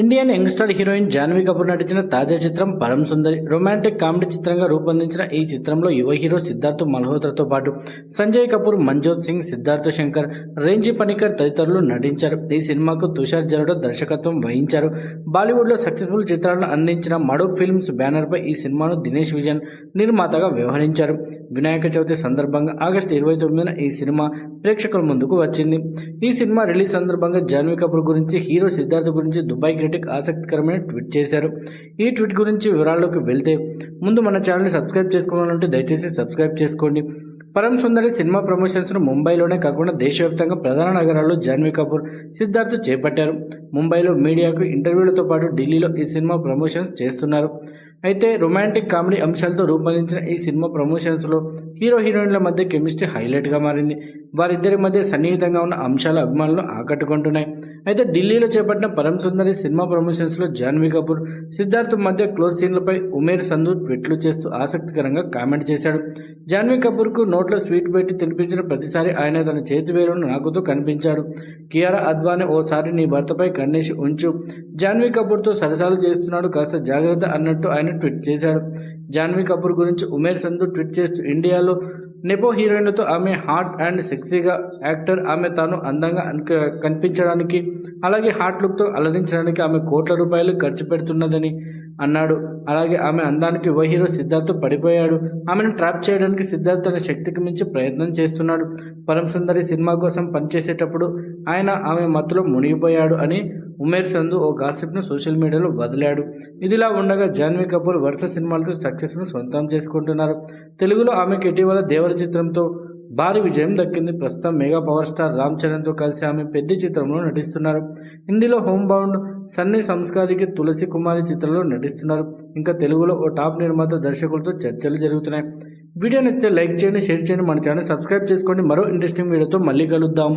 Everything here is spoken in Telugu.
Indian youngster heroine Janhvi Kapoor నటించిన తాజా చిత్రం పరమ్ సుందరి రొమాంటిక్ కామెడీ చిత్రంగా రూపొందించిన ఈ చిత్రంలో యువ హీరో సిద్ధార్థ్ మల్హోత్రాతో పాటు సంజయ్ కపూర్, మంజోత్ సింగ్, సిద్ధార్థ్ శంకర్, రేంజీ పనికర్ తదితరులు నటించారు. ఈ సినిమాకు తుషార్ జరడో దర్శకత్వం వహించారు. బాలీవుడ్లో సక్సెస్ఫుల్ చిత్రాలను అందించిన మడోక్ ఫిల్మ్స్ బ్యానర్పై ఈ సినిమాను దినేష్ విజయన్ నిర్మాతగా వ్యవహరించారు. వినాయక చవితి సందర్భంగా ఆగస్టు 29న ఈ సినిమా ప్రేక్షకుల ముందుకు వచ్చింది. ఈ సినిమా రిలీజ్ సందర్భంగా జాన్వీ కపూర్ గురించి, హీరో సిద్ధార్థ్ గురించి దుబాయ్ క్రిటిక్ ఆసక్తికరమైన ట్వీట్ చేశారు. ఈ ట్వీట్ గురించి వివరాల్లోకి వెళ్తే ముందు మన ఛానల్ని సబ్స్క్రైబ్ చేసుకోవాలంటే దయచేసి సబ్స్క్రైబ్ చేసుకోండి. పరమ్ సుందరి సినిమా ప్రమోషన్స్ను ముంబైలోనే కాకుండా దేశవ్యాప్తంగా ప్రధాన నగరాల్లో జాన్వీ కపూర్, సిద్ధార్థ్ చేపట్టారు. ముంబైలో మీడియాకు ఇంటర్వ్యూలతో పాటు ఢిల్లీలో ఈ సినిమా ప్రమోషన్స్ చేస్తున్నారు. అయితే రొమాంటిక్ కామెడీ అంశాలతో రూపొందించిన ఈ సినిమా ప్రమోషన్స్లో హీరో హీరోయిన్ల మధ్య కెమిస్ట్రీ హైలైట్గా మారింది. వారిద్దరి మధ్య సన్నిహితంగా ఉన్న అంశాల అభిమానులను ఆకట్టుకుంటున్నాయి. అయితే ఢిల్లీలో చేపట్టిన పరమ్ సుందరి సినిమా ప్రమోషన్స్లో జాన్వీ కపూర్, సిద్ధార్థ్ మధ్య క్లోజ్ సీన్లపై ఉమేర్ సంధు ట్వీట్లు చేస్తూ ఆసక్తికరంగా కామెంట్ చేశాడు. జాన్వీ కపూర్కు నోట్లో స్వీట్ పెట్టి తినిపించిన ప్రతిసారి ఆయన తన చేతి వేలును నాకుతూ కనిపించాడు. కియారా అద్వానీ ఓసారి నీ భర్తపై కన్నేసి ఉంచు, జాన్వీ కపూర్తో సరసాలు చేస్తున్నాడు, కాస్త జాగ్రత్త అన్నట్టు ఆయన ట్వీట్ చేశాడు. జాన్వీ కపూర్ గురించి ఉమేర్ సంధు ట్వీట్ చేస్తూ ఇండియాలో నెపో హీరోయిన్లతో ఆమె హాట్ అండ్ సెక్సీగా యాక్టర్, ఆమె తాను అందంగా కనిపించడానికి అలాగే హాట్ లుక్తో అలరించడానికి ఆమె కోట్ల రూపాయలు ఖర్చు పెడుతున్నదని అన్నాడు. అలాగే ఆమె అందానికి యువ హీరో సిద్ధార్థ్ పడిపోయాడు. ఆమెను ట్రాప్ చేయడానికి సిద్ధార్థ్ తన శక్తికి మించి ప్రయత్నం చేస్తున్నాడు. పరమ్ సుందరి సినిమా కోసం పనిచేసేటప్పుడు ఆయన ఆమె మత్తులో మునిగిపోయాడు అని ఉమేర్ సంధు ఓ గాసిప్ను సోషల్ మీడియాలో వదిలాడు. ఇదిలా ఉండగా జాన్వీ కపూర్ వరుస సినిమాలతో సక్సెస్ను సొంతం చేసుకుంటున్నారు. తెలుగులో ఆమెకు ఇటీవల దేవర చిత్రంతో భారీ విజయం దక్కింది. ప్రస్తుతం మెగా పవర్ స్టార్ రామ్ చరణ్తో కలిసి ఆమె పెద్ద చిత్రంలో నటిస్తున్నారు. హిందీలో హోమ్ బౌండ్, సన్నీ సంస్కారికి, తులసి కుమారి చిత్రంలో నటిస్తున్నారు. ఇంకా తెలుగులో ఓ టాప్ నిర్మాత దర్శకులతో చర్చలు జరుగుతున్నాయి. వీడియో నచ్చితే లైక్ చేయండి, షేర్ చేయండి, మన ఛానల్ సబ్స్క్రైబ్ చేసుకోండి. మరో ఇంట్రెస్టింగ్ వీడియోతో మళ్ళీ కలుద్దాం.